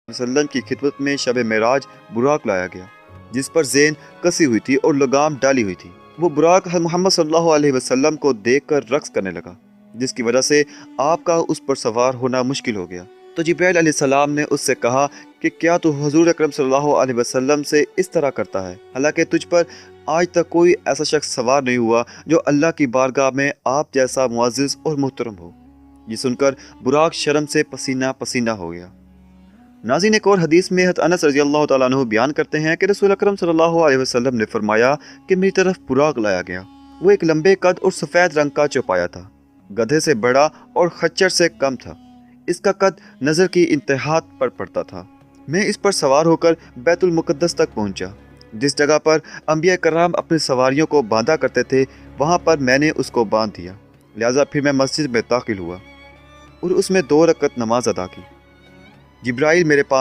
وسلم کی خدمت میں شب معراج براق لایا گیا، جس پر زین کسی ہوئی تھی اور لگام ڈالی ہوئی تھی۔ وہ براق محمد صلی اللہ علیہ وسلم کو دیکھ کر رقص کرنے لگا، جس کی وجہ سے آپ کا اس پر سوار ہونا مشکل ہو گیا۔ تو جبرائیل علیہ السلام نے اس سے کہا کہ کیا تو حضور اکرم صلی اللہ علیہ وسلم سے اس طرح کرتا ہے، حالانکہ تجھ پر آج تک کوئی ایسا شخص سوار نہیں ہوا جو اللہ کی بارگاہ میں آپ جیسا معزز اور محترم ہو۔ یہ سن کر براق شرم سے پسینہ پسینہ ہو گیا۔ ناظرین، ایک اور حدیث میں حضرت انس رضی اللہ تعالیٰ عنہ بیان کرتے ہیں کہ رسول اکرم صلی اللہ علیہ وسلم نے فرمایا کہ میری طرف براق لایا گیا۔ وہ ایک لمبے قد اور سفید رنگ کا چوپایا تھا، گدھے سے بڑا اور خچر سے کم تھا۔ اس کا قد نظر کی انتہا پر پڑتا تھا۔ میں اس پر سوار ہو کر بیت المقدس تک پہنچا۔ جس جگہ پر انبیاء کرام اپنی سواریوں کو باندھا کرتے تھے، وہاں پر میں نے اس کو باندھ دیا۔ لہٰذا پھر میں مسجد میں داخل ہوا اور اس میں 2 رکعت نماز ادا کی۔ جبرائیل میرے پاس